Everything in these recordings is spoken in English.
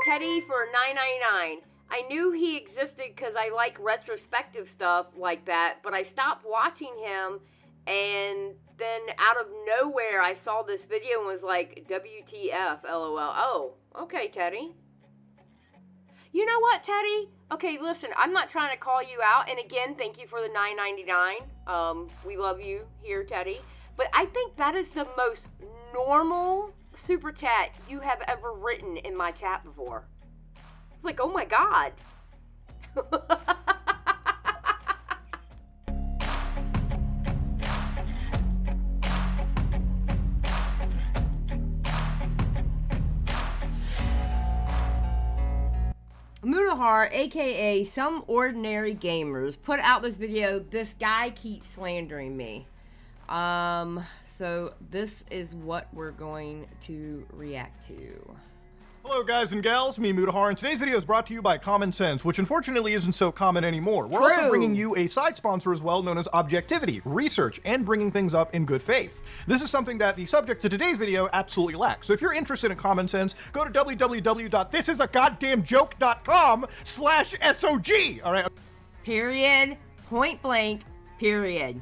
Teddy for $9.99. I knew he existed because I like retrospective stuff like that, but I stopped watching him, and then out of nowhere I saw this video and was like, WTF, LOL. Oh, okay, Teddy. You know what, Teddy? Okay, listen, I'm not trying to call you out, and again, thank you for the $9.99. We love you here, Teddy. But I think that is the most normal super chat you have ever written in my chat before. It's like, oh my God. Mutahar, aka Some Ordinary Gamers, put out this video, "This guy keeps slandering me." So this is what we're going to react to. Hello guys and gals, me Mutahar, and today's video is brought to you by Common Sense, which unfortunately isn't so common anymore. We're also bringing you a side sponsor as well, known as objectivity, research, and bringing things up in good faith. This is something that the subject to today's video absolutely lacks. So if you're interested in Common Sense, go to www.thisisagoddamnjoke.com/SOG, alright? Period, point blank, period.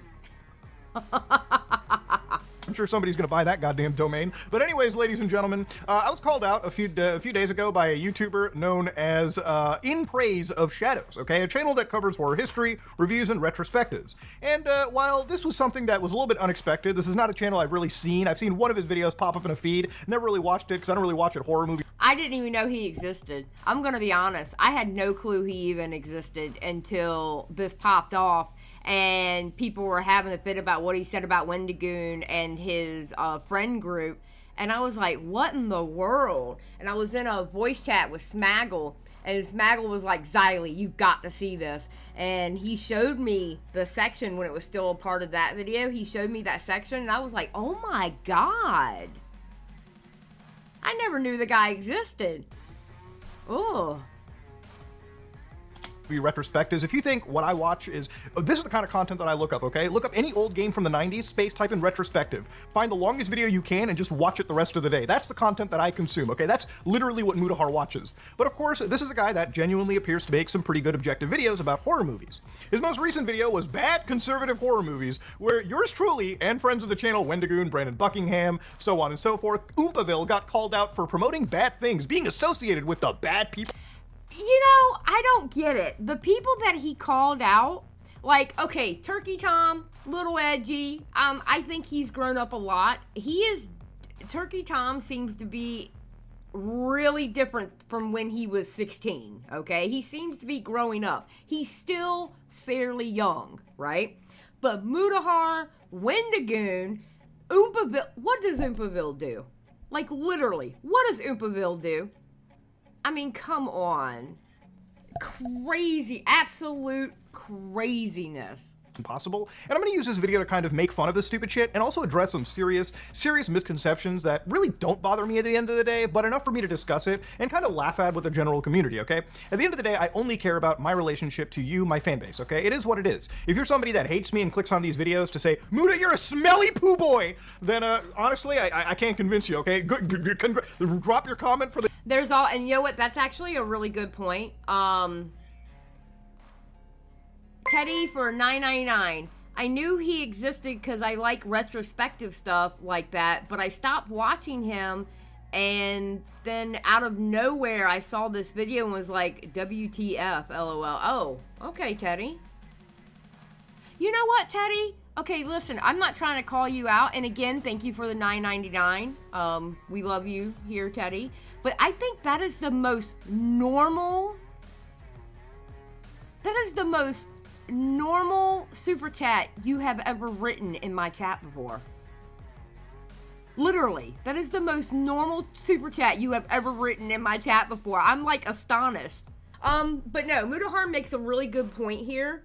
I'm sure somebody's gonna buy that goddamn domain. But anyways, ladies and gentlemen, I was called out a few days ago by a YouTuber known as In Praise of Shadows, okay? A channel that covers horror history, reviews, and retrospectives. And while this was something that was a little bit unexpected, this is not a channel I've really seen. I've seen one of his videos pop up in a feed, never really watched it because I don't really watch horror movies. I didn't even know he existed. I'm gonna be honest. I had no clue he even existed until this popped off and people were having a fit about what he said about Wendigoon and his friend group. And I was like, what in the world? And I was in a voice chat with Smaggle, and Smaggle was like, Xylie, you've got to see this. And he showed me the section when it was still a part of that video. He showed me that section, and I was like, oh my God. I never knew the guy existed. Oh. Retrospectives. If you think what I watch is, this is the kind of content that I look up, okay? Look up any old game from the 90s, space, type in retrospective. Find the longest video you can and just watch it the rest of the day. That's the content that I consume, okay? That's literally what Mutahar watches. But of course, this is a guy that genuinely appears to make some pretty good objective videos about horror movies. His most recent video was Bad Conservative Horror Movies, where yours truly and friends of the channel, Wendigoon, Brandon Buckingham, so on and so forth, Oompaville, got called out for promoting bad things, being associated with the bad people. You know, I don't get it. The people that he called out, like, okay, Turkey Tom, little edgy. I think he's grown up a lot. Turkey Tom seems to be really different from when he was 16, okay? He seems to be growing up. He's still fairly young, right? But Mutahar, Wendigoon, Oompaville, what does Oompaville do? Like, literally, what does Oompaville do? I mean, come on. Crazy, absolute craziness. Impossible. And I'm going to use this video to kind of make fun of this stupid shit and also address some serious misconceptions that really don't bother me at the end of the day, but enough for me to discuss it and kind of laugh at with the general community, okay? At the end of the day, I only care about my relationship to you, my fan base, okay? It is what it is. If you're somebody that hates me and clicks on these videos to say, Muta, you're a smelly poo boy, then honestly, I can't convince you, okay? Drop your comment for the... And you know what? That's actually a really good point. Teddy for $9.99. I knew he existed because I like retrospective stuff like that, but I stopped watching him, and then out of nowhere I saw this video and was like, WTF, LOL. Oh, okay, Teddy. You know what, Teddy? Okay, listen, I'm not trying to call you out, and again, thank you for the $9.99. We love you here, Teddy. But I think that is the most normal super chat you have ever written in my chat before. Literally, that is the most normal super chat you have ever written in my chat before. I'm like astonished. But no, Mutahar makes a really good point here.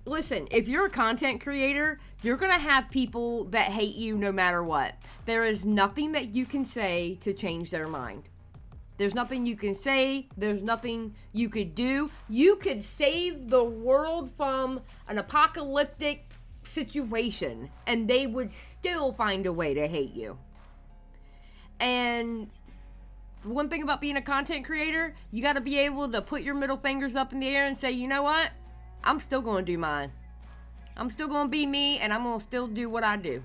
Listen, if you're a content creator, you're gonna have people that hate you no matter what. There is nothing that you can say to change their mind. There's nothing you can say. There's nothing you could do. You could save the world from an apocalyptic situation, and they would still find a way to hate you. And one thing about being a content creator, you got to be able to put your middle fingers up in the air and say, you know what? I'm still going to do mine. I'm still going to be me, and I'm going to still do what I do.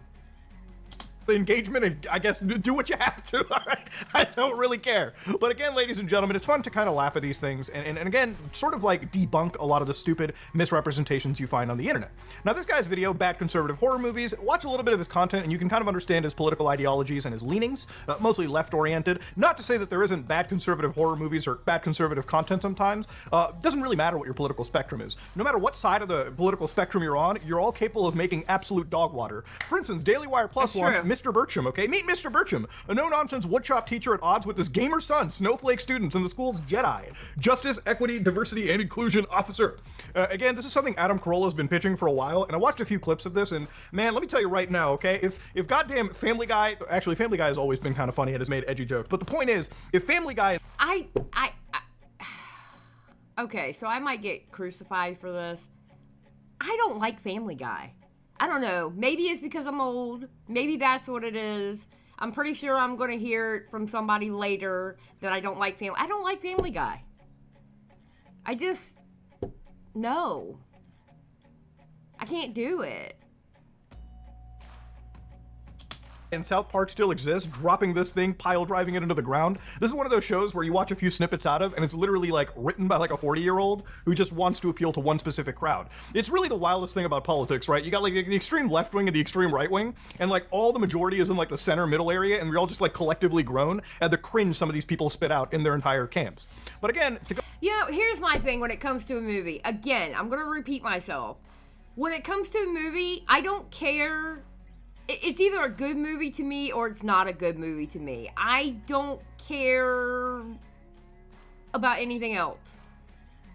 The engagement, and I guess do what you have to. All right? I don't really care. But again, ladies and gentlemen, it's fun to kind of laugh at these things and again, sort of like debunk a lot of the stupid misrepresentations you find on the internet. Now, this guy's video, Bad Conservative Horror Movies, watch a little bit of his content and you can kind of understand his political ideologies and his leanings, mostly left-oriented. Not to say that there isn't bad conservative horror movies or bad conservative content sometimes. Doesn't really matter what your political spectrum is. No matter what side of the political spectrum you're on, you're all capable of making absolute dog water. For instance, Daily Wire Plus launched Mr. Bircham, okay? Meet Mr. Bircham, a no-nonsense woodshop teacher at odds with his gamer son, snowflake students, and the school's Jedi. Justice, equity, diversity, and inclusion officer. Again, this is something Adam Carolla's been pitching for a while, and I watched a few clips of this, and man, let me tell you right now, okay? If goddamn Family Guy, actually Family Guy has always been kind of funny and has made edgy jokes, but the point is, if Family Guy... Okay, so I might get crucified for this. I don't like Family Guy. I don't know. Maybe it's because I'm old. Maybe that's what it is. I'm pretty sure I'm going to hear it from somebody later that I don't like Family. I don't like Family Guy. I just... No. I can't do it. And South Park still exists, dropping this thing, pile driving it into the ground. This is one of those shows where you watch a few snippets out of, and it's literally like written by like a 40-year-old who just wants to appeal to one specific crowd. It's really the wildest thing about politics, right? You got like the extreme left wing and the extreme right wing, and like all the majority is in like the center middle area, and we're all just like collectively grown at the cringe some of these people spit out in their entire camps. But again, you know, here's my thing when it comes to a movie. Again, I'm gonna repeat myself. When it comes to a movie, I don't care. It's either a good movie to me or it's not a good movie to me. I don't care about anything else.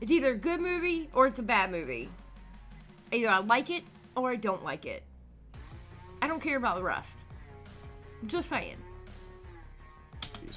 It's either a good movie or it's a bad movie. Either I like it or I don't like it. I don't care about the rest. Just saying.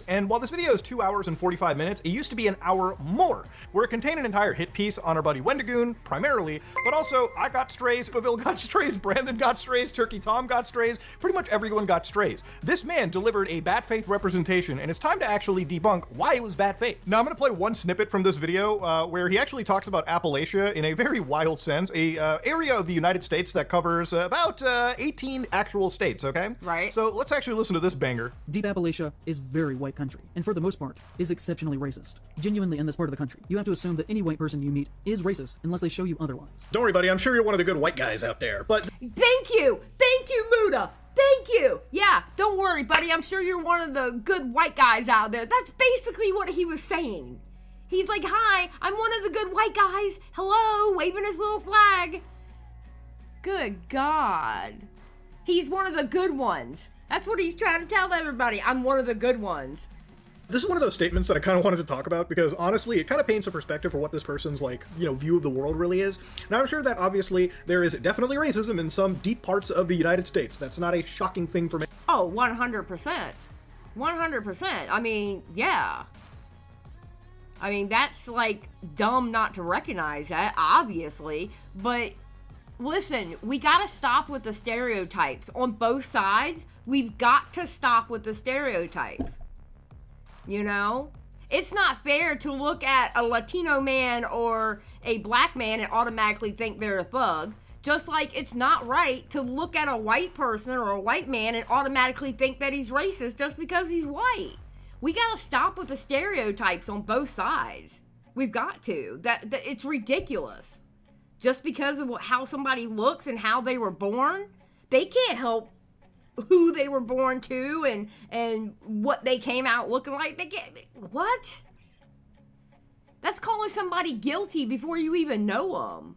And while this video is 2 hours and 45 minutes, it used to be an hour more, where it contained an entire hit piece on our buddy Wendigoon, primarily, but also I got strays, Pavil got strays, Brandon got strays, Turkey Tom got strays, pretty much everyone got strays. This man delivered a bad faith representation, and it's time to actually debunk why it was bad faith. Now I'm gonna play one snippet from this video where he actually talks about Appalachia in a very wild sense, a area of the United States that covers about 18 actual states, okay? Right. So let's actually listen to this banger. Deep Appalachia is very white country, and for the most part, is exceptionally racist. Genuinely in this part of the country, you have to assume that any white person you meet is racist unless they show you otherwise. Don't worry, buddy, I'm sure you're one of the good white guys out there, but... Thank you, Muta! Thank you! Yeah, don't worry, buddy, I'm sure you're one of the good white guys out there. That's basically what he was saying. He's like, hi, I'm one of the good white guys. Hello, waving his little flag. Good God. He's one of the good ones. That's what he's trying to tell everybody. I'm one of the good ones. This is one of those statements that I kind of wanted to talk about because honestly, it kind of paints a perspective for what this person's like, you know, view of the world really is. Now, I'm sure that obviously there is definitely racism in some deep parts of the United States. That's not a shocking thing for me. Oh, 100%. 100%. I mean, yeah. I mean, that's like dumb not to recognize that, obviously, but listen, we gotta stop with the stereotypes on both sides. We've got to stop with the stereotypes. You know? It's not fair to look at a Latino man or a black man and automatically think they're a thug. Just like it's not right to look at a white person or a white man and automatically think that he's racist just because he's white. We gotta stop with the stereotypes on both sides. We've got to. That it's ridiculous. Just because of how somebody looks and how they were born, they can't help who they were born to and what they came out looking like. They can't. What? That's calling somebody guilty before you even know them.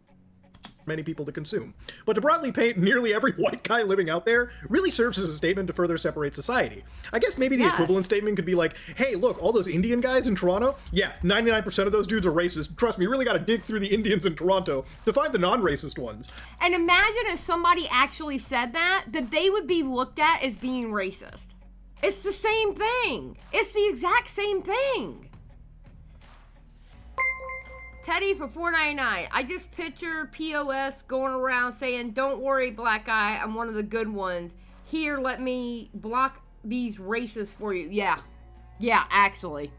Many people to consume. But to broadly paint nearly every white guy living out there really serves as a statement to further separate society. I guess maybe the equivalent statement could be like, hey, look, all those Indian guys in Toronto, yeah, 99% of those dudes are racist. Trust me, you really gotta dig through the Indians in Toronto to find the non-racist ones. And imagine if somebody actually said that they would be looked at as being racist. It's the same thing. It's the exact same thing. Teddy for $4.99. I just picture POS going around saying, don't worry, black guy, I'm one of the good ones. Here, let me block these racists for you. Yeah. Yeah, actually.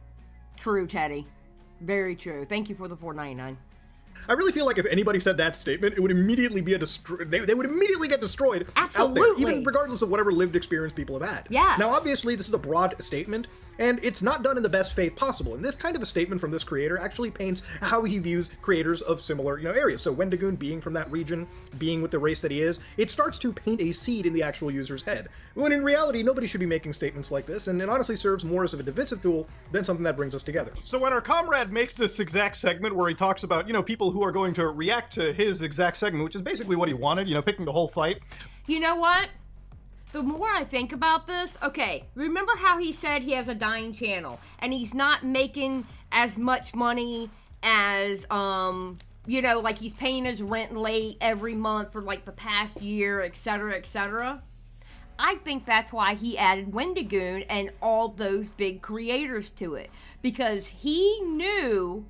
True, Teddy. Very true. Thank you for the $4.99. I really feel like if anybody said that statement, it would immediately be they would immediately get destroyed Absolutely. out there, even regardless of whatever lived experience people have had. Yes. Now, obviously, this is a broad statement, and it's not done in the best faith possible. And this kind of a statement from this creator actually paints how he views creators of similar, areas. So Wendigoon being from that region, being with the race that he is, it starts to paint a seed in the actual user's head. When in reality, nobody should be making statements like this, and it honestly serves more as a divisive tool than something that brings us together. So when our comrade makes this exact segment where he talks about, people who are going to react to his exact segment, which is basically what he wanted, picking the whole fight. You know what? The more I think about this, okay, remember how he said he has a dying channel and he's not making as much money as, like he's paying his rent late every month for like the past year, etc., etc. I think that's why he added Wendigoon and all those big creators to it, because he knew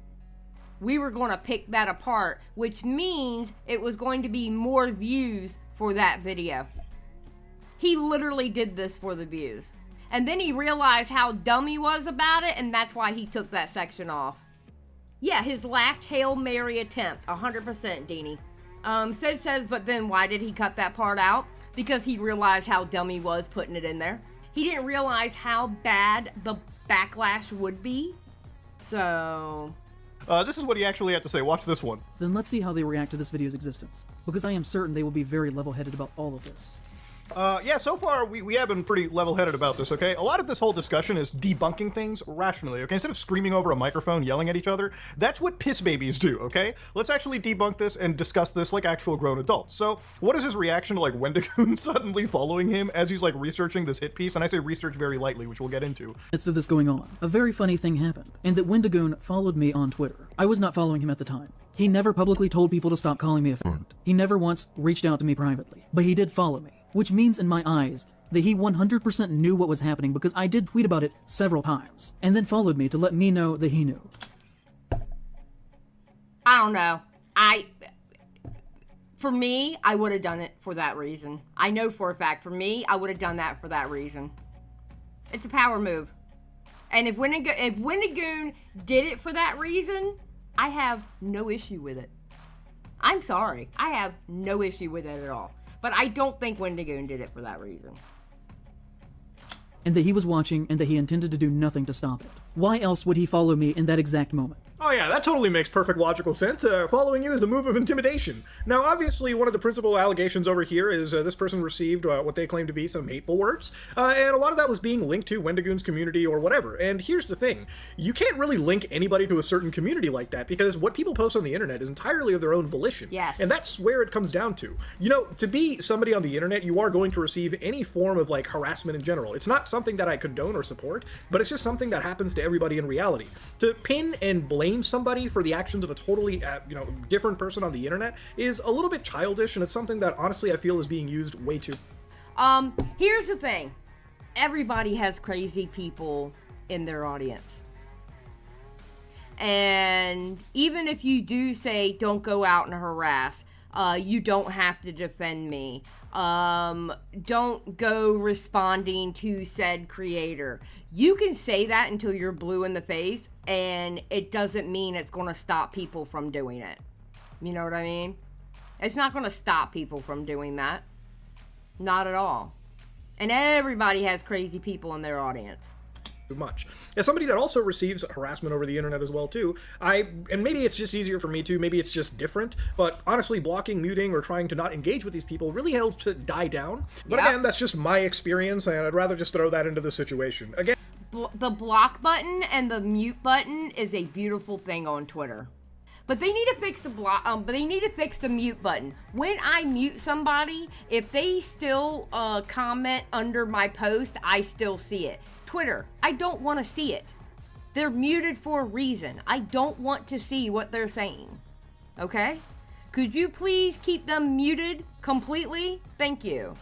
we were going to pick that apart, which means it was going to be more views for that video. He literally did this for the views. And then he realized how dumb he was about it, and that's why he took that section off. Yeah, his last Hail Mary attempt, 100%, Deanie. Sid says, but then why did he cut that part out? Because he realized how dumb he was putting it in there. He didn't realize how bad the backlash would be. So... this is what he actually had to say. Watch this one. Then let's see how they react to this video's existence, because I am certain they will be very level-headed about all of this. Yeah, so far we have been pretty level-headed about this, okay? A lot of this whole discussion is debunking things rationally, okay? Instead of screaming over a microphone, yelling at each other, that's what piss babies do, okay? Let's actually debunk this and discuss this like actual grown adults. So, what is his reaction to, like, Wendigoon suddenly following him as he's, like, researching this hit piece? And I say research very lightly, which we'll get into. Midst of this going on, a very funny thing happened, and that Wendigoon followed me on Twitter. I was not following him at the time. He never publicly told people to stop calling me a friend. He never once reached out to me privately, but he did follow me. Which means in my eyes that he 100% knew what was happening, because I did tweet about it several times, and then followed me to let me know that he knew. I don't know. For me, I would have done it for that reason. I know for a fact, for me, I would have done that for that reason. It's a power move. And if Wendigoon did it for that reason, I have no issue with it. I'm sorry. I have no issue with it at all. But I don't think Wendigoon did it for that reason. And that he was watching, and that he intended to do nothing to stop it. Why else would he follow me in that exact moment? Oh yeah, that totally makes perfect logical sense. Following you is a move of intimidation. Now, obviously, one of the principal allegations over here is this person received what they claim to be some hateful words, and a lot of that was being linked to Wendigoon's community or whatever. And here's the thing. You can't really link anybody to a certain community like that, because what people post on the internet is entirely of their own volition. Yes. And that's where it comes down to. To be somebody on the internet, you are going to receive any form of, like, harassment in general. It's not something that I condone or support, but it's just something that happens to everybody in reality. To pin and blame somebody for the actions of a totally, different person on the internet is a little bit childish, and it's something that honestly I feel is being used way too. Here's the thing. Everybody has crazy people in their audience. And even if you do say, don't go out and harass, you don't have to defend me. Don't go responding to said creator. You can say that until you're blue in the face, and it doesn't mean it's going to stop people from doing it. You know what I mean? It's not going to stop people from doing that. Not at all. And everybody has crazy people in their audience. Much. As somebody that also receives harassment over the internet as well too, and maybe it's just easier for me too, maybe it's just different, but honestly blocking, muting, or trying to not engage with these people really helps it die down. But again, that's just my experience, and I'd rather just throw that into the situation. Again, the block button and the mute button is a beautiful thing on Twitter. But they need to fix the but they need to fix the mute button. When I mute somebody, if they still comment under my post, I still see it. Twitter, I don't want to see it. They're muted for a reason. I don't want to see what they're saying. Okay? Could you please keep them muted completely? Thank you.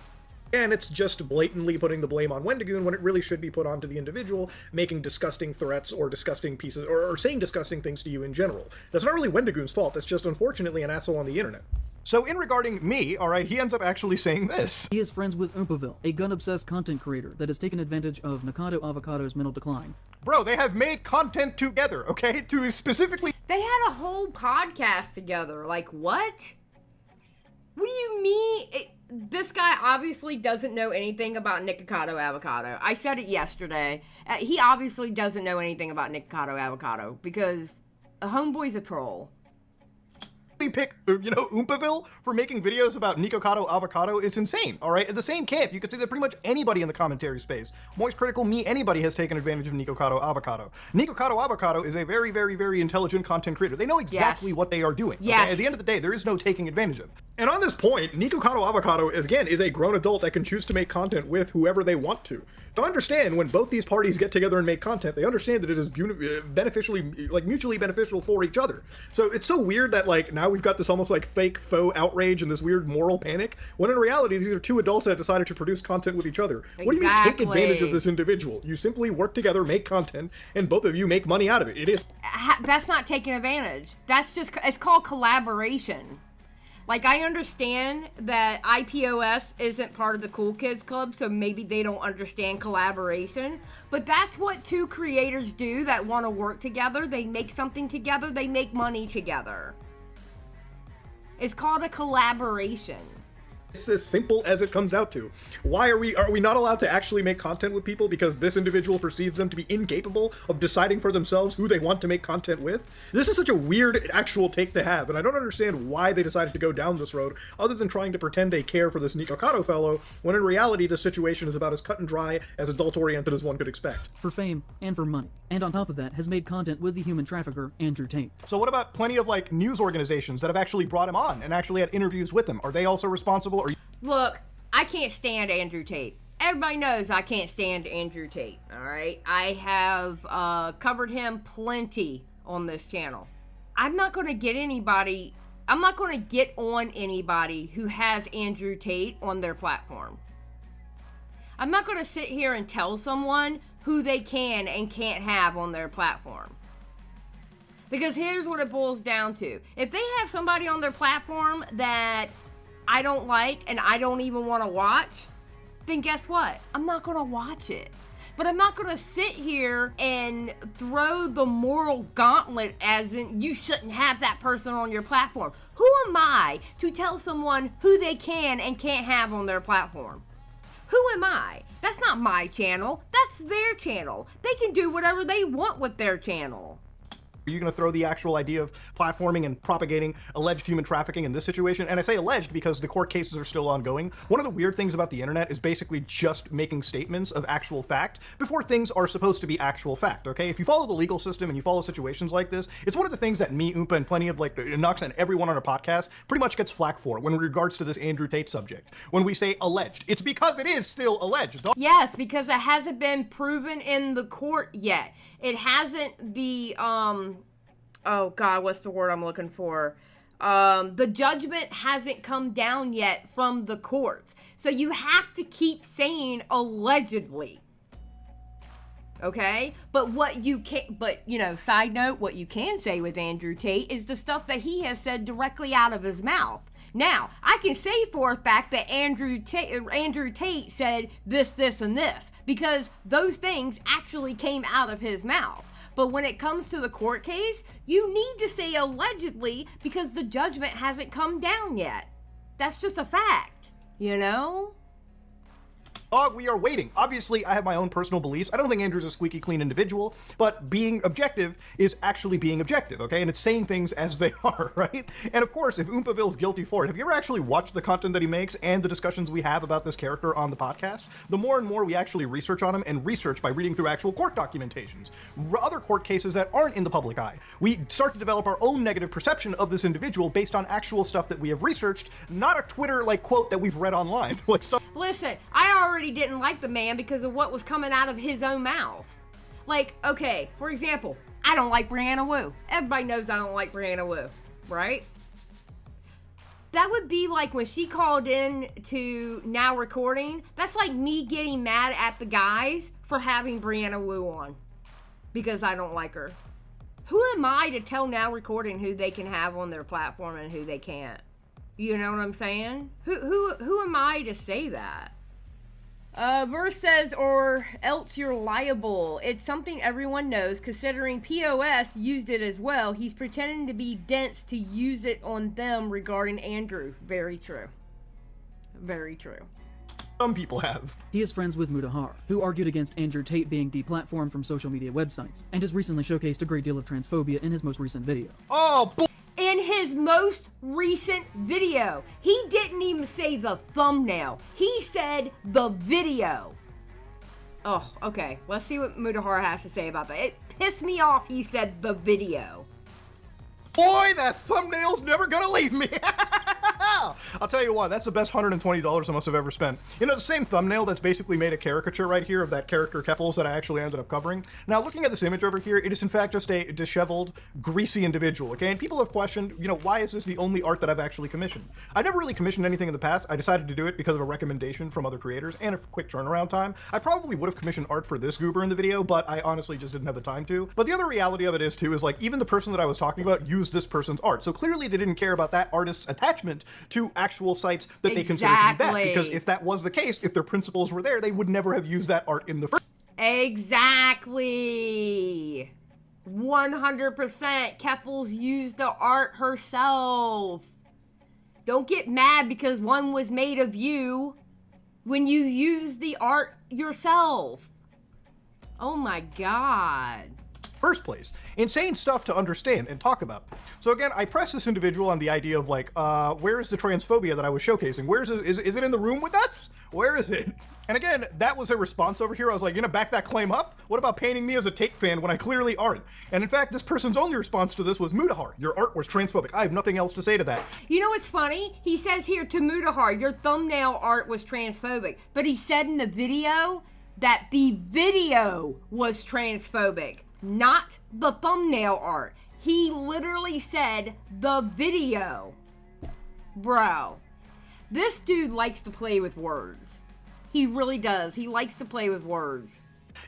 And it's just blatantly putting the blame on Wendigoon when it really should be put onto the individual making disgusting threats or disgusting pieces, or saying disgusting things to you in general. That's not really Wendigoon's fault, that's just unfortunately an asshole on the internet. So in regarding me, all right, he ends up actually saying this. He is friends with Oompaville, a gun-obsessed content creator that has taken advantage of Nikado Avocado's mental decline. Bro, they have made content together, okay? To specifically... They had a whole podcast together. Like, what? What do you mean? This guy obviously doesn't know anything about Nikocado Avocado. I said it yesterday. He obviously doesn't know anything about Nikocado Avocado because a homeboy's a troll. Pick, Oompaville for making videos about Nikocado Avocado. It's insane, all right? At the same camp, you could say that pretty much anybody in the commentary space, Moist Critical, me, anybody has taken advantage of Nikocado Avocado. Nikocado Avocado is a very, very, very intelligent content creator. They know exactly what they are doing. Okay? Yes. At the end of the day, there is no taking advantage of. And on this point, Nikocado Avocado, again, is a grown adult that can choose to make content with whoever they want to. To understand, when both these parties get together and make content, they understand that it is mutually beneficial for each other. So it's so weird that, now we've got this almost fake faux outrage and this weird moral panic, when in reality, these are two adults that decided to produce content with each other. Exactly. What do you mean take advantage of this individual? You simply work together, make content, and both of you make money out of it. It is... That's not taking advantage. It's called collaboration. I understand that IPOS isn't part of the Cool Kids Club, so maybe they don't understand collaboration. But that's what two creators do that want to work together. They make something together. They make money together. It's called a collaboration. It's as simple as it comes out to. Why are we not allowed to actually make content with people because this individual perceives them to be incapable of deciding for themselves who they want to make content with? This is such a weird actual take to have, and I don't understand why they decided to go down this road other than trying to pretend they care for this Nikocado fellow, when in reality the situation is about as cut and dry, as adult-oriented as one could expect. For fame and for money. And on top of that, has made content with the human trafficker, Andrew Tate. So what about plenty of news organizations that have actually brought him on and actually had interviews with him? Are they also responsible? Look, I can't stand Andrew Tate. Everybody knows I can't stand Andrew Tate, all right? I have covered him plenty on this channel. I'm not going to get on anybody who has Andrew Tate on their platform. I'm not going to sit here and tell someone who they can and can't have on their platform. Because here's what it boils down to. If they have somebody on their platform that I don't like and I don't even want to watch, then guess what? I'm not going to watch it. But I'm not going to sit here and throw the moral gauntlet as in you shouldn't have that person on your platform. Who am I to tell someone who they can and can't have on their platform? Who am I? That's not my channel. That's their channel. They can do whatever they want with their channel. Are you going to throw the actual idea of platforming and propagating alleged human trafficking in this situation? And I say alleged because the court cases are still ongoing. One of the weird things about the internet is basically just making statements of actual fact before things are supposed to be actual fact, okay? If you follow the legal system and you follow situations like this, it's one of the things that me, Oompa, and plenty of the Nux and everyone on our podcast pretty much gets flack for when in regards to this Andrew Tate subject. When we say alleged, it's because it is still alleged. Yes, because it hasn't been proven in the court yet. It hasn't oh God, what's the word I'm looking for? The judgment hasn't come down yet from the courts. So you have to keep saying allegedly. Okay? But side note, what you can say with Andrew Tate is the stuff that he has said directly out of his mouth. Now, I can say for a fact that Andrew Tate said this, this, and this, because those things actually came out of his mouth. But when it comes to the court case, you need to say allegedly because the judgment hasn't come down yet. That's just a fact, you know? We are waiting. Obviously, I have my own personal beliefs. I don't think Andrew's a squeaky clean individual, but being objective is actually being objective, okay? And it's saying things as they are, right? And of course, if Oompaville's guilty for it, have you ever actually watched the content that he makes and the discussions we have about this character on the podcast? The more and more we actually research on him, and research by reading through actual court documentations, other court cases that aren't in the public eye, we start to develop our own negative perception of this individual based on actual stuff that we have researched, not a Twitter quote that we've read online. Listen, I already didn't like the man because of what was coming out of his own mouth. Okay, for example, I don't like Brianna Wu. Everybody knows I don't like Brianna Wu, right? That would be like when she called in to Now Recording. That's like me getting mad at the guys for having Brianna Wu on because I don't like her. Who am I to tell Now Recording who they can have on their platform and who they can't? You know what I'm saying? Who am I to say that? Verse says, or else you're liable. It's something everyone knows, considering POS used it as well. He's pretending to be dense to use it on them regarding Andrew. Very true. Very true. Some people have. He is friends with Mutahar, who argued against Andrew Tate being deplatformed from social media websites, and has recently showcased a great deal of transphobia in his most recent video. Oh, in his most recent video, he didn't even say the thumbnail. He said the video. Oh, okay. Let's see what Mutahar has to say about that. It pissed me off he said the video. boy, that thumbnail's never gonna leave me. I'll tell you what, that's the best $120 I must have ever spent. You know, the same thumbnail that's basically made a caricature right here of that character Keffels that I actually ended up covering. Now, looking at this image over here, it is in fact just a disheveled, greasy individual, okay? And people have questioned, you know, why is this the only art that I've actually commissioned? I never really commissioned anything in the past. I decided to do it because of a recommendation from other creators and a quick turnaround time. I probably would have commissioned art for this goober in the video, but I honestly just didn't have the time to. But the other reality of it is, too, is like, even the person that I was talking about used this person's art. So clearly they didn't care about that artist's attachment to actual sites that they consider to be bad. Because if that was the case, if their principles were there, they would never have used that art in the first. Exactly. 100%. Keffels used the art herself. Don't get mad because one was made of you when you use the art yourself. Oh my God. First place. Insane stuff to understand and talk about. So again, I press this individual on the idea of like, where is the transphobia that I was showcasing? Where is it? Is it in the room with us? Where is it? And again, that was a response over here. I was like, you're gonna back that claim up? What about painting me as a Tate fan when I clearly aren't? And in fact, this person's only response to this was, Mutahar, your art was transphobic. I have nothing else to say to that. You know what's funny? He says here to Mutahar, your thumbnail art was transphobic. But he said in the video that the video was transphobic, not the thumbnail art. He literally said the video. Bro, this dude likes to play with words. He really does. He likes to play with words.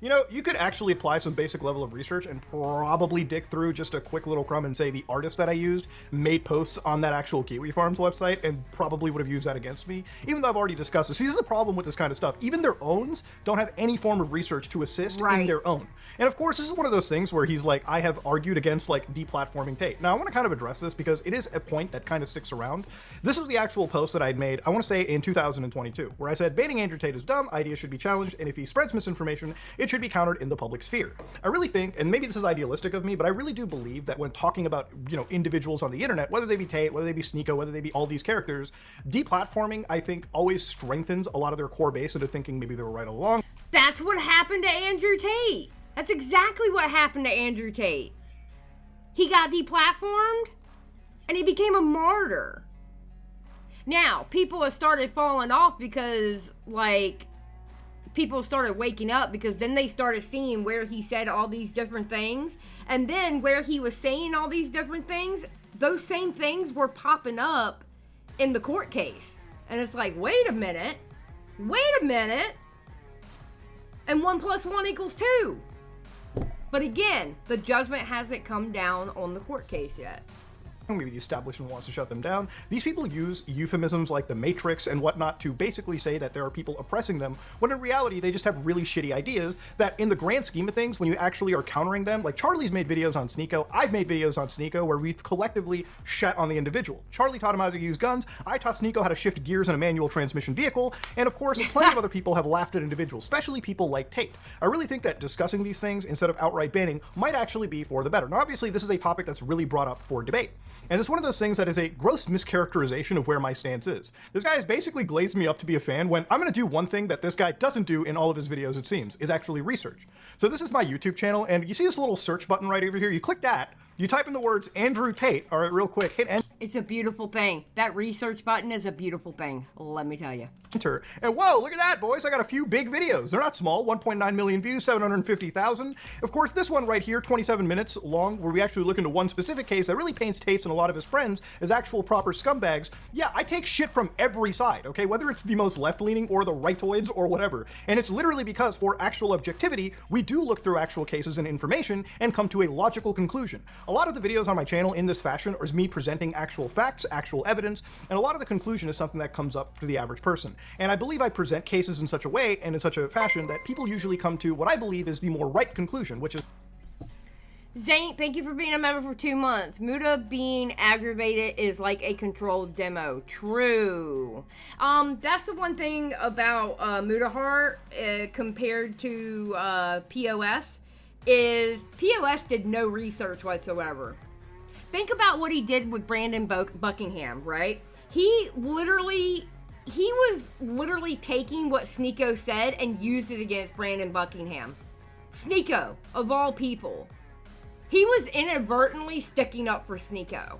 You know, you could actually apply some basic level of research and probably dig through just a quick little crumb and say the artist that I used made posts on that actual Kiwi Farms website and probably would have used that against me, even though I've already discussed this. See, this is the problem with this kind of stuff. Even their owns don't have any form of research to assist in their own. And of course, this is one of those things where he's like, I have argued against like deplatforming Tate. Now, I want to kind of address this because it is a point that kind of sticks around. This was the actual post that I'd made, I want to say in 2022, where I said, banning Andrew Tate is dumb, ideas should be challenged, and if he spreads misinformation, it should be countered in the public sphere. I really think, and maybe this is idealistic of me, but I really do believe that when talking about, you know, individuals on the internet, whether they be Tate, whether they be Sneeko, whether they be all these characters, deplatforming, I think, always strengthens a lot of their core base into thinking maybe they were right all along. That's what happened to Andrew Tate. That's exactly what happened to Andrew Tate. He got deplatformed, and he became a martyr. Now, people have started falling off because, like, people started waking up because then they started seeing where he said all these different things. And then where he was saying all these different things, those same things were popping up in the court case. And it's like, wait a minute. And 1 + 1 = 2. But again, the judgment hasn't come down on the court case yet. Maybe the establishment wants to shut them down. These people use euphemisms like the Matrix and whatnot to basically say that there are people oppressing them, when in reality they just have really shitty ideas that in the grand scheme of things, when you actually are countering them, like Charlie's made videos on Sneeko, I've made videos on Sneeko where we've collectively shat on the individual. Charlie taught him how to use guns, I taught Sneeko how to shift gears in a manual transmission vehicle, and of course plenty of other people have laughed at individuals, especially people like Tate. I really think that discussing these things instead of outright banning might actually be for the better. Now obviously this is a topic that's really brought up for debate. And it's one of those things that is a gross mischaracterization of where my stance is. This guy has basically glazed me up to be a fan when I'm going to do one thing that this guy doesn't do in all of his videos, it seems, is actually research. So this is my YouTube channel, and you see this little search button right over here? You click that, you type in the words Andrew Tate, all right, real quick, hit enter. It's a beautiful thing. That research button is a beautiful thing, let me tell you. Enter. And whoa, look at that, boys. I got a few big videos. They're not small. 1.9 million views, 750,000. Of course, this one right here, 27 minutes long, where we actually look into one specific case that really paints Tate and a lot of his friends as actual proper scumbags. Yeah, I take shit from every side, okay? Whether it's the most left-leaning or the rightoids or whatever. And it's literally because for actual objectivity, we do look through actual cases and information and come to a logical conclusion. A lot of the videos on my channel in this fashion is me presenting actual actual facts, actual evidence, and a lot of the conclusion is something that comes up to the average person. And I believe I present cases in such a way and in such a fashion that people usually come to what I believe is the more right conclusion, which is... Zane, thank you for being a member for 2 months. Muta being aggravated is like a controlled demo. True. That's the one thing about Mutahar compared to POS is POS did no research whatsoever. Think about what he did with Brandon Buckingham, right? He was literally taking what Sneeko said and used it against Brandon Buckingham. Sneeko, of all people. He was inadvertently sticking up for Sneeko.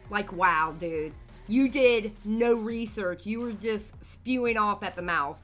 Like, wow, dude. You did no research. You were just spewing off at the mouth.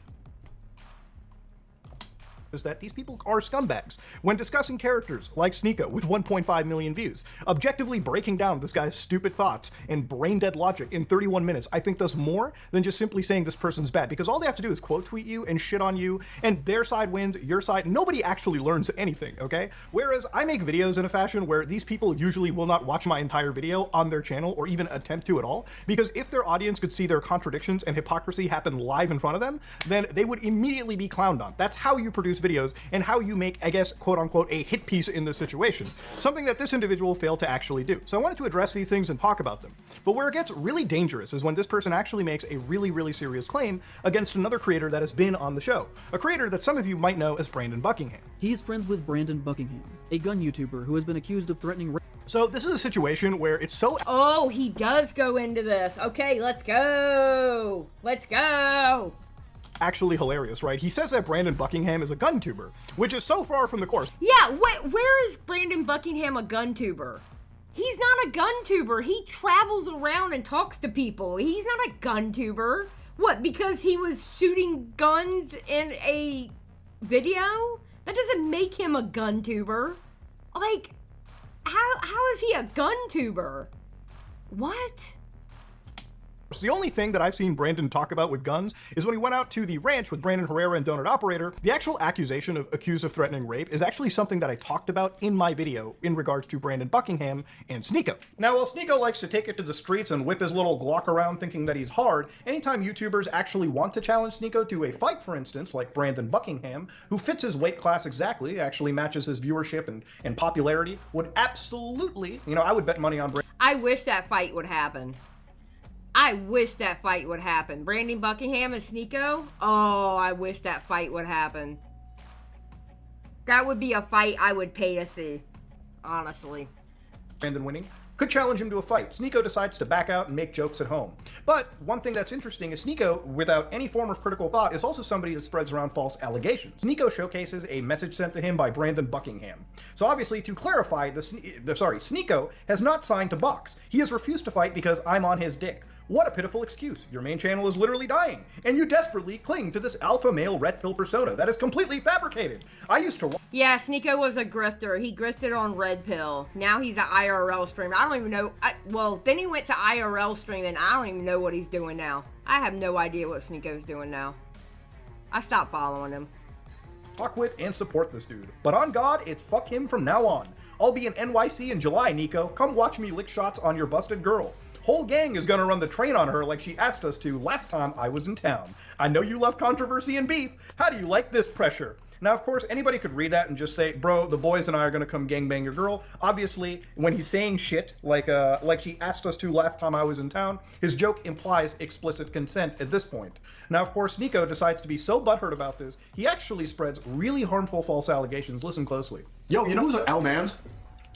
Is that these people are scumbags. When discussing characters like Sneeko with 1.5 million views, objectively breaking down this guy's stupid thoughts and brain-dead logic in 31 minutes, I think does more than just simply saying this person's bad, because all they have to do is quote tweet you and shit on you, and their side wins, your side, nobody actually learns anything, okay? Whereas I make videos in a fashion where these people usually will not watch my entire video on their channel or even attempt to at all, because if their audience could see their contradictions and hypocrisy happen live in front of them, then they would immediately be clowned on. That's how you produce videos and how you make, I guess, quote unquote, a hit piece in this situation. Something that this individual failed to actually do. So I wanted to address these things and talk about them. But where it gets really dangerous is when this person actually makes a really, really serious claim against another creator that has been on the show. A creator that some of you might know as Brandon Buckingham. He's friends with Brandon Buckingham, a gun YouTuber who has been accused of threatening rape. So this is a situation where it's so... Oh, he does go into this. Okay, let's go. Let's go. Actually hilarious, right? He says that Brandon Buckingham is a gun tuber, which is so far from the course. Yeah, where is Brandon Buckingham a gun tuber? He's not a gun tuber. He travels around and talks to people. He's not a gun tuber. What, because he was shooting guns in a video? That doesn't make him a gun tuber. Like, how is he a gun tuber? What? The only thing that I've seen Brandon talk about with guns is when he went out to the ranch with Brandon Herrera and Donut Operator. The actual accusation of accused of threatening rape is actually something that I talked about in my video in regards to Brandon Buckingham and Sneeko. Now, while Sneeko likes to take it to the streets and whip his little Glock around thinking that he's hard, anytime YouTubers actually want to challenge Sneeko to a fight, for instance, like Brandon Buckingham, who fits his weight class exactly, actually matches his viewership and popularity, would absolutely, I would bet money on Brandon. I wish that fight would happen. I wish that fight would happen. Brandon Buckingham and Sneeko? Oh, I wish that fight would happen. That would be a fight I would pay to see. Honestly. Brandon winning could challenge him to a fight. Sneeko decides to back out and make jokes at home. But one thing that's interesting is Sneeko, without any form of critical thought, is also somebody that spreads around false allegations. Sneeko showcases a message sent to him by Brandon Buckingham. So obviously, to clarify, Sneeko has not signed to box. He has refused to fight because I'm on his dick. What a pitiful excuse. Your main channel is literally dying, and you desperately cling to this alpha male red pill persona that is completely fabricated. I used to... Yeah, Sneeko was a grifter. He grifted on red pill. Now he's an IRL streamer. I don't even know... then he went to IRL streaming. I don't even know what he's doing now. I have no idea what Sneeko's doing now. I stopped following him. Fuck with and support this dude. But on God, it's fuck him from now on. I'll be in NYC in July, Nico. Come watch me lick shots on your busted girl. Whole gang is gonna run the train on her like she asked us to last time I was in town. I know you love controversy and beef. How do you like this pressure? Now, of course, anybody could read that and just say, bro, the boys and I are gonna come gangbang your girl. Obviously, when he's saying shit like she asked us to last time I was in town, his joke implies explicit consent at this point. Now, of course, Sneeko decides to be so butthurt about this, he actually spreads really harmful false allegations. Listen closely. Yo, you know who's an L-Mans?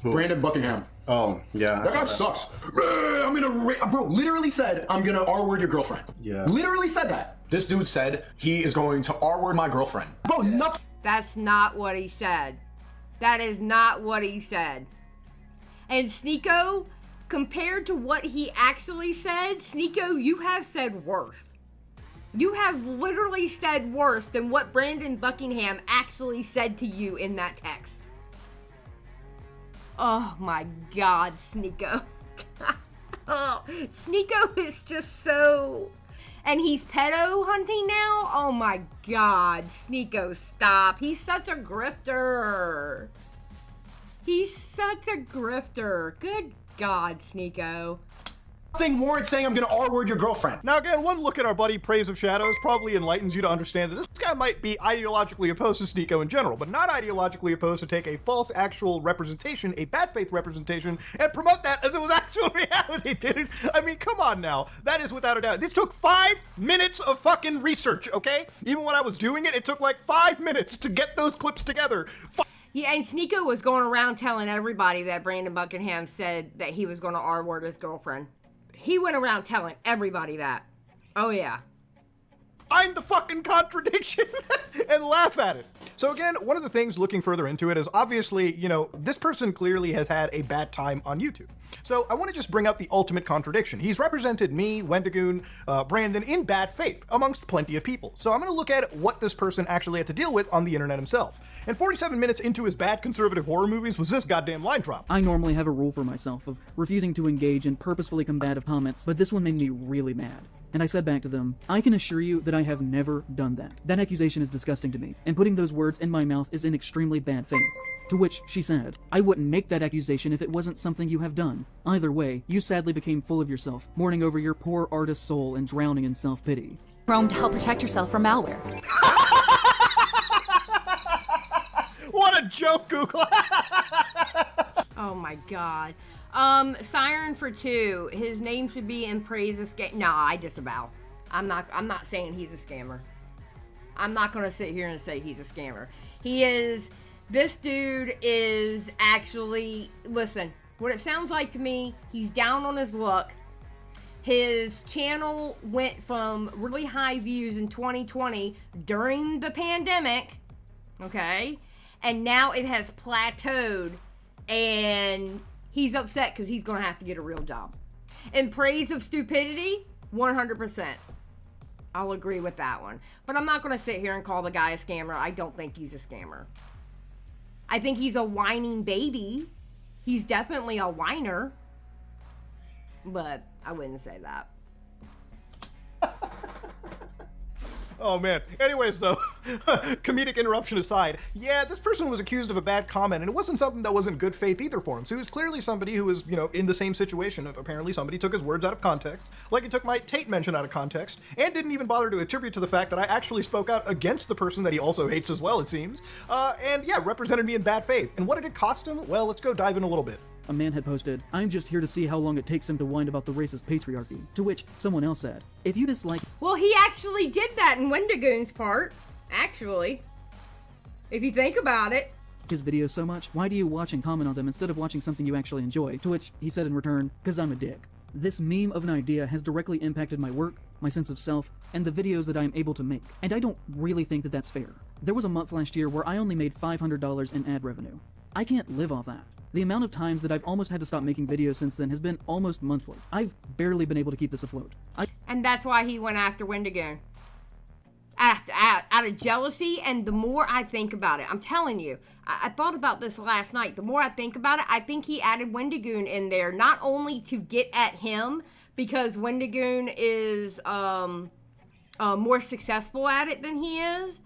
Brandon Buckingham. Oh, yeah. That guy sucks. I'm gonna, bro, literally said, I'm gonna R-word your girlfriend. Yeah. Literally said that. This dude said he is going to R-word my girlfriend. Bro, nothing. That's not what he said. That is not what he said. And Sneeko, compared to what he actually said, Sneeko, you have said worse. You have literally said worse than what Brandon Buckingham actually said to you in that text. Oh my God, Sneeko. Oh, Sneeko is just so... And he's pedo hunting now? Oh my God, Sneeko, stop. He's such a grifter. He's such a grifter. Good God, Sneeko. Thing warrants saying I'm gonna R-word your girlfriend. Now again, one look at our buddy Praise of Shadows probably enlightens you to understand that this guy might be ideologically opposed to Sneeko in general, but not ideologically opposed to take a false actual representation, a bad faith representation, and promote that as it was actual reality, dude. I mean, come on now. That is without a doubt. This took 5 minutes of fucking research, okay? Even when I was doing it, it took like 5 minutes to get those clips together. Yeah, and Sneeko was going around telling everybody that Brandon Buckingham said that he was going to R-word his girlfriend. He went around telling everybody that. Oh, yeah. Find the fucking contradiction and laugh at it. So again, one of the things looking further into it is obviously, you know, this person clearly has had a bad time on YouTube. So I want to just bring up the ultimate contradiction. He's represented me, Wendigoon, Brandon in bad faith amongst plenty of people. So I'm going to look at what this person actually had to deal with on the internet himself. And 47 minutes into his bad conservative horror movies was this goddamn line drop. I normally have a rule for myself of refusing to engage in purposefully combative comments, but this one made me really mad. And I said back to them, I can assure you that I have never done that. That accusation is disgusting to me, and putting those words in my mouth is in extremely bad faith. To which she said, I wouldn't make that accusation if it wasn't something you have done. Either way, you sadly became full of yourself, mourning over your poor artist soul and drowning in self-pity. Chrome to help protect yourself from malware. What a joke, Google. Oh my god. Siren for 2. His name should be in praise of scam. Nah, I disavow. I'm not saying he's a scammer. I'm not gonna sit here and say he's a scammer. This dude is actually, listen, what it sounds like to me, he's down on his luck. His channel went from really high views in 2020 during the pandemic, okay? And now it has plateaued, and he's upset because he's going to have to get a real job. In praise of stupidity, 100%. I'll agree with that one. But I'm not going to sit here and call the guy a scammer. I don't think he's a scammer. I think he's a whining baby. He's definitely a whiner. But I wouldn't say that. Oh man. Anyways though, comedic interruption aside, yeah, this person was accused of a bad comment, and it wasn't something that wasn't good faith either for him. So he was clearly somebody who was, you know, in the same situation. Apparently somebody took his words out of context, like he took my Tate mention out of context, and didn't even bother to attribute to the fact that I actually spoke out against the person that he also hates as well, it seems. And yeah, represented me in bad faith. And what did it cost him? Well, let's go dive in a little bit. A man had posted, I'm just here to see how long it takes him to whine about the racist patriarchy. To which someone else said, if you dislike— Well, he actually did that in Wendigoon's part, actually. If you think about it. his videos so much, why do you watch and comment on them instead of watching something you actually enjoy? To which he said in return, 'cause I'm a dick. This meme of an idea has directly impacted my work, my sense of self, and the videos that I am able to make. And I don't really think that that's fair. There was a month last year where I only made $500 in ad revenue. I can't live off that. The amount of times that I've almost had to stop making videos since then has been almost monthly. I've barely been able to keep this afloat. And that's why he went after Wendigoon. Out of jealousy, and the more I think about it, I'm telling you, I thought about this last night. The more I think about it, I think he added Wendigoon in there, not only to get at him, because Wendigoon is more successful at it than he is,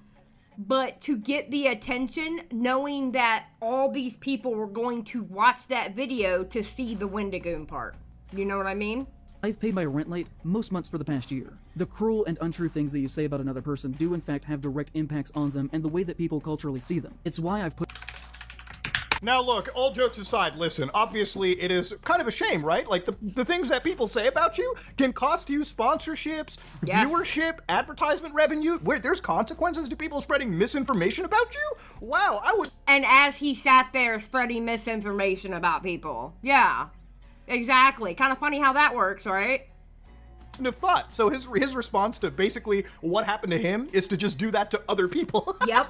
but to get the attention, knowing that all these people were going to watch that video to see the Wendigoon part. You know what I mean? I've paid my rent late most months for the past year. The cruel and untrue things that you say about another person do in fact have direct impacts on them and the way that people culturally see them. It's why I've put— Now look, all jokes aside, listen, obviously it is kind of a shame, right? Like the things that people say about you can cost you sponsorships, yes, viewership, advertisement revenue. Where there's consequences to people spreading misinformation about you? Wow, I would— And as he sat there spreading misinformation about people. Yeah, exactly. Kind of funny how that works, right? have thought. So his response to basically what happened to him is to just do that to other people. Yep,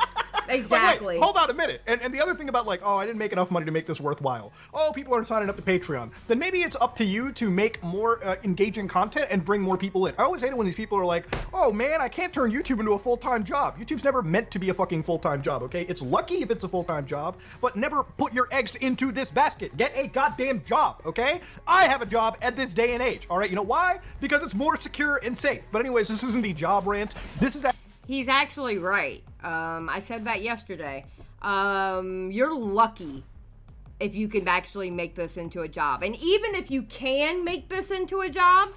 exactly. Wait, hold on a minute. And the other thing about like, oh, I didn't make enough money to make this worthwhile. Oh, people aren't signing up to Patreon. Then maybe it's up to you to make more engaging content and bring more people in. I always hate it when these people are like, oh man, I can't turn YouTube into a full-time job. YouTube's never meant to be a fucking full-time job, okay? It's lucky if it's a full-time job, but never put your eggs into this basket. Get a goddamn job, okay? I have a job at this day and age, all right? You know why? Because it's more secure and safe. But anyways, this isn't a job rant. This is— He's actually right. I said that yesterday. You're lucky if you can actually make this into a job. And even if you can make this into a job,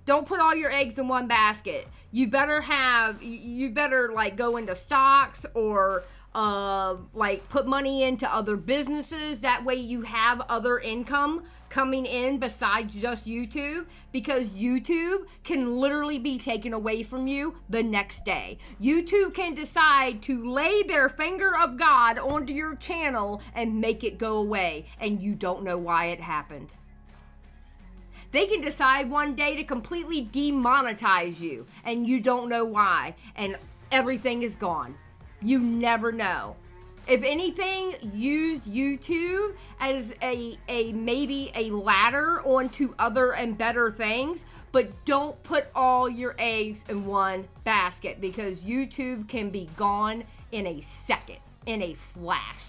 don't put all your eggs in one basket. You better like go into stocks or like put money into other businesses. That way you have other income coming in besides just YouTube, because YouTube can literally be taken away from you the next day. YouTube can decide to lay their finger of God onto your channel and make it go away, and you don't know why it happened. They can decide one day to completely demonetize you, and you don't know why, and everything is gone. You never know. If anything, use YouTube as a maybe a ladder onto other and better things, but don't put all your eggs in one basket, because YouTube can be gone in a second, in a flash.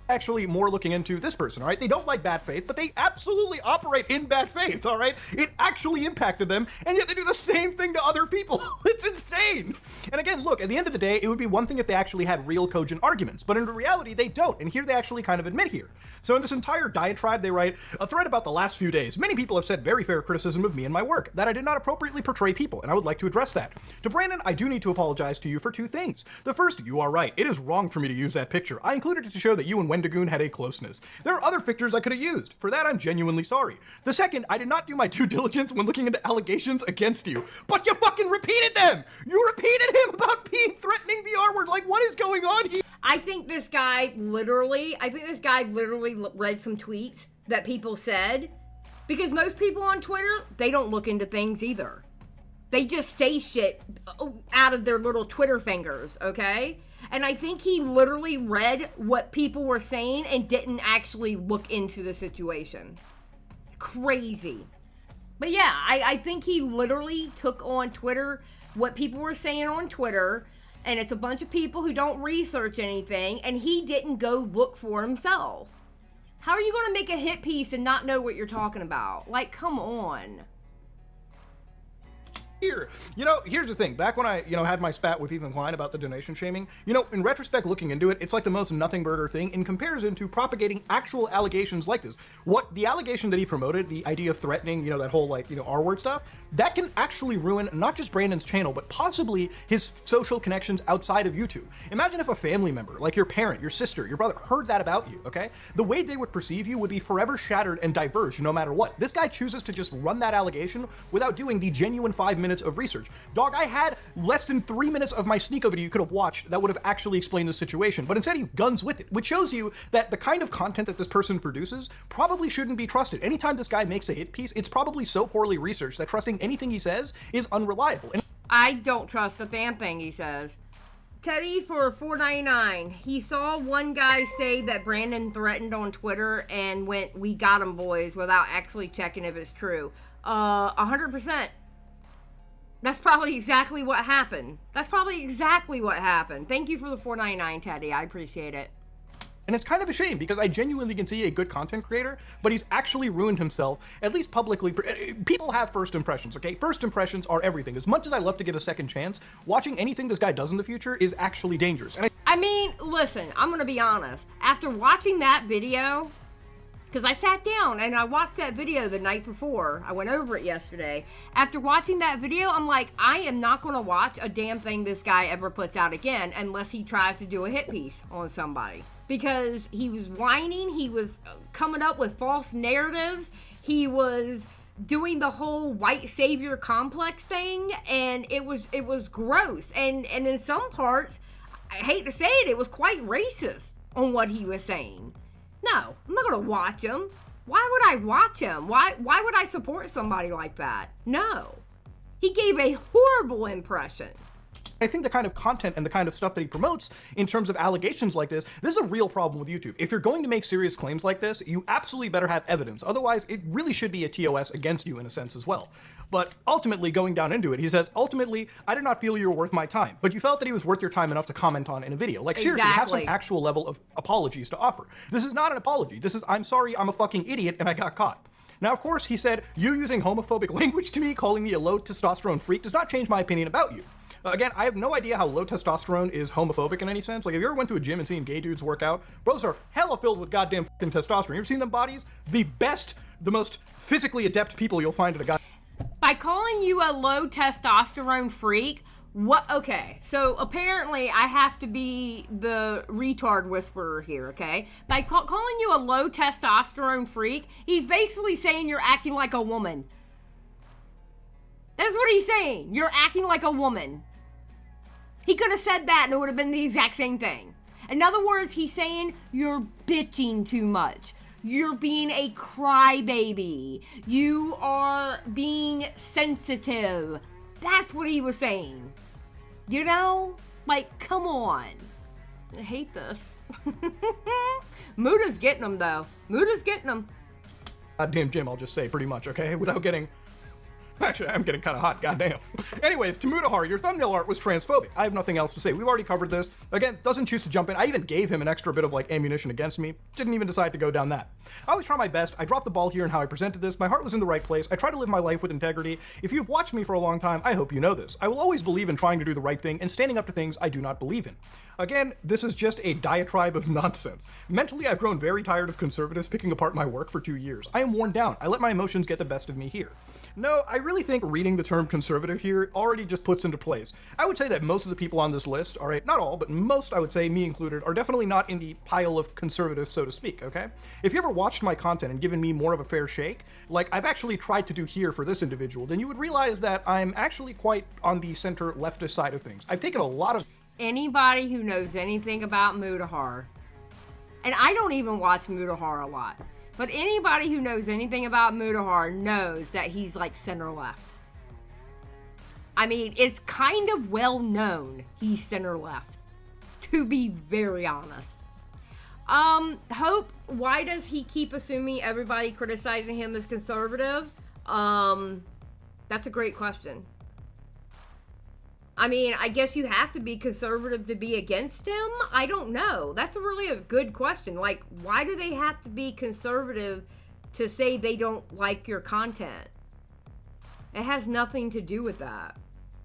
Actually more looking into this person, all right? They don't like bad faith, but they absolutely operate in bad faith, all right? It actually impacted them, and yet they do the same thing to other people. It's insane. And again, look, at the end of the day, it would be one thing if they actually had real cogent arguments, but in reality, they don't, and here they actually kind of admit here. So in this entire diatribe, they write, a thread about the last few days. Many people have said very fair criticism of me and my work, that I did not appropriately portray people, and I would like to address that. To Brandon, I do need to apologize to you for two things. The first, you are right. It is wrong for me to use that picture. I included it to show that you and Wendigoon had a closeness. There are other pictures I could have used. For that, I'm genuinely sorry. The second, I did not do my due diligence when looking into allegations against you. But you fucking repeated them! You repeated him about being threatening the R word. Like, what is going on here? I think this guy literally read some tweets that people said, because most people on Twitter, they don't look into things either. They just say shit out of their little Twitter fingers, okay? And I think he literally read what people were saying and didn't actually look into the situation. Crazy. But yeah, I think he literally took on Twitter what people were saying on Twitter, and it's a bunch of people who don't research anything, and he didn't go look for himself. How are you going to make a hit piece and not know what you're talking about? Like, come on. Here, here's the thing. Back when I, had my spat with Ethan Klein about the donation shaming, in retrospect, looking into it, it's like the most nothing burger thing in comparison to propagating actual allegations like this. What the allegation that he promoted, the idea of threatening, that whole R word stuff, that can actually ruin not just Brandon's channel, but possibly his social connections outside of YouTube. Imagine if a family member, like your parent, your sister, your brother, heard that about you, okay? The way they would perceive you would be forever shattered and diverged no matter what. This guy chooses to just run that allegation without doing the genuine 5 minutes of research. Dog, I had less than 3 minutes of my Sneeko video you could have watched that would have actually explained the situation, but instead he guns with it, which shows you that the kind of content that this person produces probably shouldn't be trusted. Anytime this guy makes a hit piece, it's probably so poorly researched that trusting anything he says is unreliable. And I don't trust a damn thing he says. Teddy for $4.99. He saw one guy say that Brandon threatened on Twitter and went, "We got him, boys," without actually checking if it's true. 100%. That's probably exactly what happened. Thank you for the $4.99, Teddy. I appreciate it. And it's kind of a shame, because I genuinely can see a good content creator, but he's actually ruined himself, at least publicly. People have first impressions, okay? First impressions are everything. As much as I love to give a second chance, watching anything this guy does in the future is actually dangerous. And I mean, listen, I'm gonna be honest. After watching that video, because I sat down and I watched that video the night before. I went over it yesterday. After watching that video, I'm like, I am not going to watch a damn thing this guy ever puts out again unless he tries to do a hit piece on somebody. Because he was whining, he was coming up with false narratives, he was doing the whole white savior complex thing, and it was gross. And in some parts, I hate to say it, it was quite racist on what he was saying. No, I'm not going to watch him. Why would I watch him? Why would I support somebody like that? No. He gave a horrible impression. I think the kind of content and the kind of stuff that he promotes in terms of allegations like this is a real problem with YouTube. If you're going to make serious claims like this, you absolutely better have evidence. Otherwise, it really should be a TOS against you in a sense as well. But ultimately, going down into it, he says, ultimately, I did not feel you were worth my time, but you felt that he was worth your time enough to comment on in a video. Like, seriously, have some actual level of apologies to offer. This is not an apology. This is, I'm sorry, I'm a fucking idiot and I got caught. Now, of course, he said, you using homophobic language to me, calling me a low testosterone freak, does not change my opinion about you. Again, I have no idea how low testosterone is homophobic in any sense. Like, if you ever went to a gym and seen gay dudes work out, bros are hella filled with goddamn fucking testosterone. You ever seen them bodies? The best, the most physically adept people you'll find at a goddamn... By calling you a low testosterone freak, what? Okay, so apparently I have to be the retard whisperer here, okay? By calling you a low testosterone freak, he's basically saying you're acting like a woman. That's what he's saying. You're acting like a woman. He could have said that and it would have been the exact same thing. In other words, he's saying you're bitching too much. You're being a crybaby. You are being sensitive. That's what he was saying. You know? Like, come on. I hate this. Muta's getting him, though. Muta's getting him. Goddamn gym, I'll just say, pretty much, okay? Without getting... Actually, I'm getting kind of hot, goddamn. Anyways, to Mutahar, your thumbnail art was transphobic. I have nothing else to say. We've already covered this. Again, doesn't choose to jump in. I even gave him an extra bit of, like, ammunition against me. Didn't even decide to go down that. I always try my best. I dropped the ball here in how I presented this. My heart was in the right place. I try to live my life with integrity. If you've watched me for a long time, I hope you know this. I will always believe in trying to do the right thing and standing up to things I do not believe in. Again, this is just a diatribe of nonsense. Mentally, I've grown very tired of conservatives picking apart my work for 2 years. I am worn down. I let my emotions get the best of me here. No, I really think reading the term conservative here already just puts into place. I would say that most of the people on this list, alright, not all, but most, I would say, me included, are definitely not in the pile of conservatives, so to speak, okay? If you ever watched my content and given me more of a fair shake, like I've actually tried to do here for this individual, then you would realize that I'm actually quite on the center leftist side of things. I've taken a lot of... Anybody who knows anything about Mutahar, and I don't even watch Mutahar a lot, but anybody who knows anything about Mutahar knows that he's like center left. I mean, it's kind of well known he's center left, to be very honest. Hope, why does he keep assuming everybody criticizing him is conservative? That's a great question. I mean, I guess you have to be conservative to be against him? I don't know. That's really a good question. Like, why do they have to be conservative to say they don't like your content? It has nothing to do with that.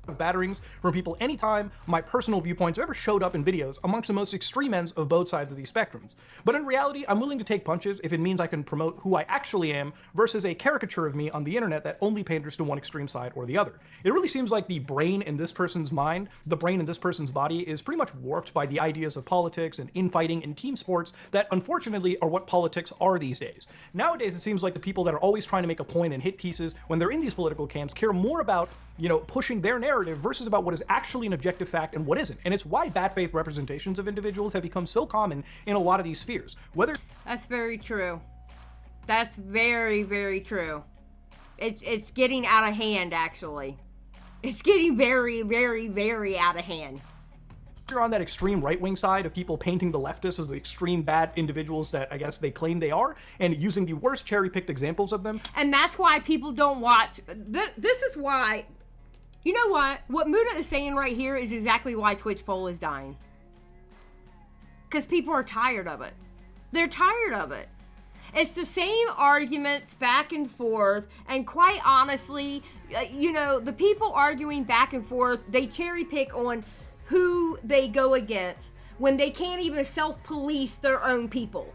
Batterings from people anytime my personal viewpoints have ever showed up in videos amongst the most extreme ends of both sides of these spectrums. But in reality, I'm willing to take punches if it means I can promote who I actually am versus a caricature of me on the internet that only panders to one extreme side or the other. It really seems like the brain in this person's mind, the brain in this person's body is pretty much warped by the ideas of politics and infighting and team sports that unfortunately are what politics are these days. Nowadays, it seems like the people that are always trying to make a point and hit pieces when they're in these political camps care more about, you know, pushing their narrative versus about what is actually an objective fact and what isn't. And it's why bad faith representations of individuals have become so common in a lot of these spheres. That's very true. That's very, very true. It's getting out of hand, actually. It's getting very, very, very out of hand. You're on that extreme right-wing side of people painting the leftists as the extreme bad individuals that I guess they claim they are, and using the worst cherry-picked examples of them. And that's why people don't watch. This is why. You know what? What Muta is saying right here is exactly why Twitch poll is dying. Because people are tired of it. They're tired of it. It's the same arguments back and forth, and quite honestly, you know, the people arguing back and forth, they cherry pick on who they go against when they can't even self-police their own people.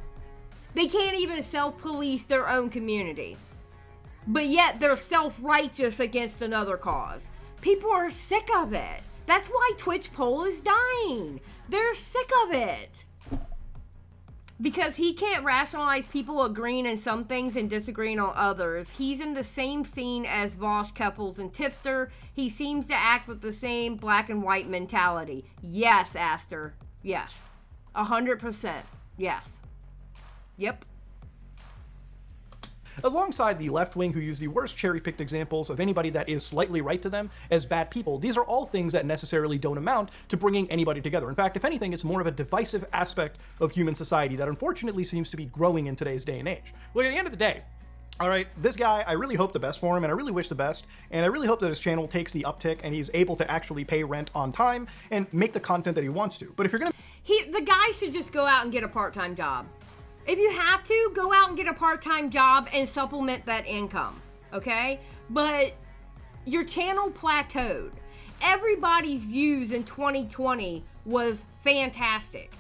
They can't even self-police their own community. But yet they're self-righteous against another cause. People are sick of it. That's why Twitch poll is dying. They're sick of it. Because he can't rationalize people agreeing in some things and disagreeing on others. He's in the same scene as Vosh, Keffels, and Tipster. He seems to act with the same black and white mentality. Yes, Aster. Yes. 100%. Yes. Yep. Alongside the left wing who use the worst cherry-picked examples of anybody that is slightly right to them as bad people, these are all things that necessarily don't amount to bringing anybody together. In fact, if anything, it's more of a divisive aspect of human society that unfortunately seems to be growing in today's day and age. Look, at the end of the day, all right, this guy, I really hope the best for him, and I really wish the best, and I really hope that his channel takes the uptick and he's able to actually pay rent on time and make the content that he wants to. But if you're gonna... The guy should just go out and get a part-time job. If you have to, go out and get a part-time job and supplement that income, okay? But your channel plateaued. everybody's views in 2020 was fantastic.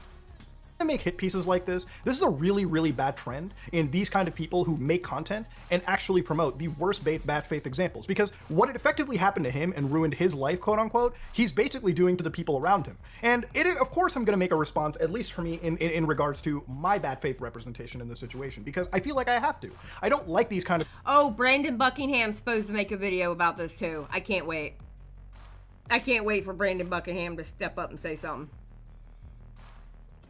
Make hit pieces like this is a really, really bad trend in these kind of people who make content and actually promote the worst bad faith examples, because what had effectively happened to him and ruined his life, quote unquote, he's basically doing to the people around him. And of course I'm going to make a response, at least for me, in regards to my bad faith representation in this situation, because I feel like I have to. I don't like these kind of— Oh, Brandon Buckingham's supposed to make a video about this too. I can't wait. I can't wait for Brandon Buckingham to step up and say something.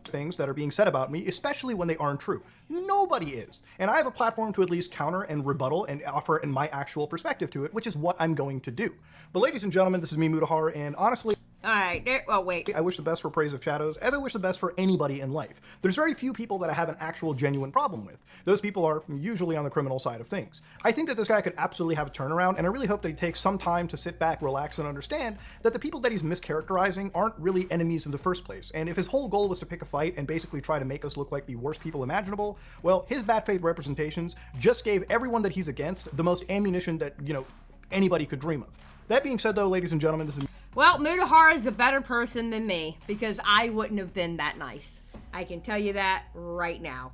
Things that are being said about me, especially when they aren't true. Nobody is. And I have a platform to at least counter and rebuttal and offer my actual perspective to it, which is what I'm going to do. But ladies and gentlemen, this is me, Mutahar, and honestly— Alright, oh wait. I wish the best for Praise of Shadows, as I wish the best for anybody in life. There's very few people that I have an actual genuine problem with. Those people are usually on the criminal side of things. I think that this guy could absolutely have a turnaround, and I really hope that he takes some time to sit back, relax, and understand that the people that he's mischaracterizing aren't really enemies in the first place. And if his whole goal was to pick a fight and basically try to make us look like the worst people imaginable, well, his bad faith representations just gave everyone that he's against the most ammunition that, anybody could dream of. That being said, though, ladies and gentlemen, this is— Well, Mutahar is a better person than me, because I wouldn't have been that nice. I can tell you that right now.